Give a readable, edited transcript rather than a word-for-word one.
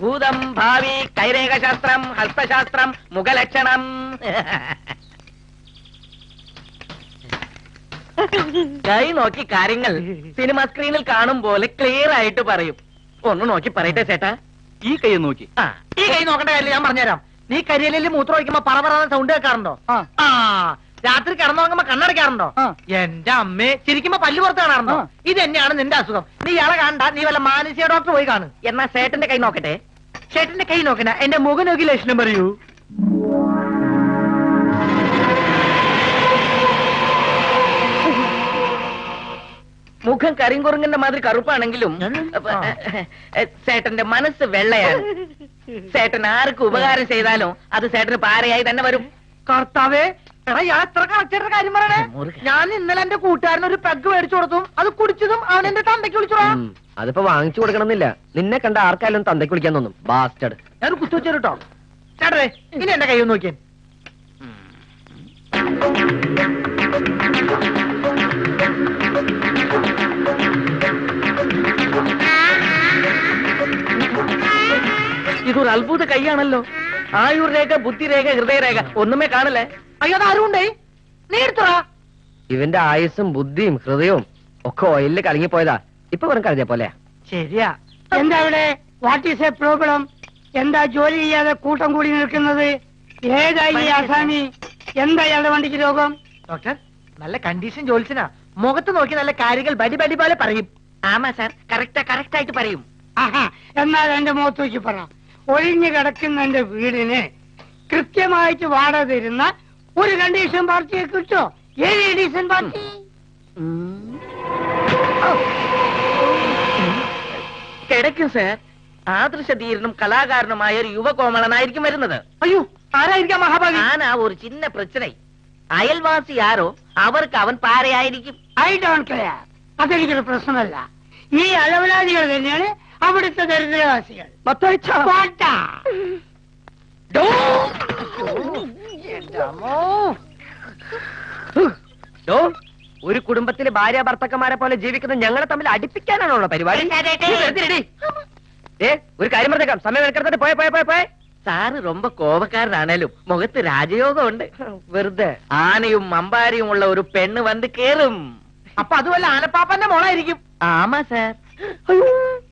ഭൂതം ഭാവി കൈരേഖശാസ്ത്രം ഹസ്തശാസ്ത്രം മുഖലക്ഷണം. കൈ നോക്കി കാര്യങ്ങൾ സിനിമ സ്ക്രീനിൽ കാണും പോലെ ക്ലിയർ ആയിട്ട് പറയും. ഒന്ന് നോക്കി പറയട്ടെ ചേട്ടാ. ഈ കൈ നോക്കി. ഈ കൈ നോക്കേണ്ട കാര്യം ഞാൻ പറഞ്ഞുതരാം. നീ കരിയലിൽ മൂത്രം ഒഴിക്കുമ്പോ പറ സൗണ്ട് കേൾക്കാറുണ്ടോ? രാത്രി കിടന്നുറങ്ങുമ്പോ കണ്ണടയ്ക്കാറുണ്ടോ? എന്റെ അമ്മേ, ചിരിക്കുമ്പോ പല്ല് പുറത്ത് കാണാറുണ്ടോ? ഇത് തന്നെയാണ് നിന്റെ അസുഖം. നീ ഇയാളെ കാണണ്ട, നീ വല്ല മാനസിക ഡോക്ടർ പോയി കാണും. എന്നാ ചേട്ടന്റെ കൈ നോക്കട്ടെ. ചേട്ടന്റെ കൈ നോക്കണ, എന്റെ മുഖം നോക്കി ലക്ഷണം പറയൂ. മുഖം കരിങ്കുറുങ്ങന്റെ മാതിരി കറുപ്പാണെങ്കിലും ചേട്ടന്റെ മനസ്സ് വെള്ളയാണ്. ചേട്ടൻ ആർക്ക് ഉപകാരം ചെയ്താലും അത് ചേട്ടന് പാരയായി തന്നെ വരും. കർത്താവേ, എടാ ഞാൻ എത്ര കറക്റ്റായിട്ട് കാര്യം പറയണേ. ഞാൻ ഇന്നലെ എന്റെ കൂട്ടുകാരന് ഒരു പെഗ് മേടിച്ചു കൊടുത്തും അത് കുടിച്ചതും അവൻ എന്റെ തന്തയ്ക്ക് വിളിച്ചോടാ. അതിപ്പോ വാങ്ങിച്ചു കൊടുക്കണമെന്നില്ല. നിന്നെ കണ്ട ആർക്കായാലും തന്തയ്ക്ക് വിളിക്കാൻ തോന്നും. ബാസ്റ്റഡ്. ഞാൻ കുത്തു വെച്ചു കേട്ടോ. ചേട്ടേ, ഇനി എന്റെ കൈ ഒന്ന് നോക്കിയേ. ഇതൊരു അത്ഭുത കൈയാണല്ലോ. ആയുർരേഖ, ബുദ്ധിരേഖ, ഹൃദയരേഖ ഒന്നുമേ കാണല്ലേ. അയ്യോ, അത് ആരുണ്ടേ? നീ എടുത്തോടാ. ഇവന്റെ ആയുസ്സും ബുദ്ധിയും ഹൃദയവും ഒക്കെ ഓയിലിൽ കലങ്ങിപ്പോയതാ. ഇപ്പൊ വെറും കരുതിയ പോലെയാ. ശരിയാ. എന്താ ഇവിടെ? What is A problem? എന്താ ജോലി ചെയ്യാതെ കൂട്ടം കൂടി നിൽക്കുന്നത്? ഏതായി ഈ ആസാമി? എന്താ ഇയാളുടെ വണ്ടിക്ക് രോഗം? ഡോക്ടർ, നല്ല കണ്ടീഷൻ ജോലിസിനാ. മുഖത്ത് നോക്കി നല്ല കാര്യങ്ങൾ ബടി ബടി പോലെ പറയും. ആമാ സാർ, കറക്റ്റ് ആയിട്ട് പറയും. ആഹാ, എന്നാൽ എന്റെ മുഖത്ത് നോക്കി പറ. ഒഴിഞ്ഞു കിടക്കുന്ന എന്റെ വീടിന് കൃത്യമായിട്ട് വാടക തരുന്ന ഒരു കണ്ടീഷൻ പാർട്ടിയെ കിട്ടോ? ഏത് ഡീസൻ പാർട്ടി? കിടക്കും സാർ. ആദർശധീരനും കലാകാരനുമായ ഒരു യുവകോമളനായിരിക്കും വരുന്നത്. അയ്യോ, ആരായിരിക്കാം മഹാഭാഗി? ആനാ ഒരു ചിന്ന പ്രശ്നം. അയൽവാസി ആരോ അവർക്ക് അവൻ പാരയായിരിക്കും. I don't care. അതെനിക്കൊരു പ്രശ്നമല്ല. ഈ അലവലാദികൾ തന്നെയാണ് അവിടുത്തെ ദരിദ്രവാസികൾ. ഒരു കുടുംബത്തിലെ ഭാര്യ ഭർത്തക്കന്മാരെ പോലെ ജീവിക്കുന്ന ഞങ്ങളെ തമ്മിൽ അടിപ്പിക്കാനാണോ പരിപാടി? ഒരു കാര്യം പറഞ്ഞേക്കാം, സമയം എടുക്കരുത്. പോയ സാറ് ரொம்ப കോപക്കാരനാണേലും മുഖത്ത് രാജയോഗം ഉണ്ട്. വെറുതെ. ആനയും അമ്പാരിയും ഉള്ള ഒരു പെണ്ണ് വന്ന് കേറും. അപ്പൊ അതുമല്ല, ആനപ്പാപ്പന്റെ മോളായിരിക്കും. ആമാ സാർ.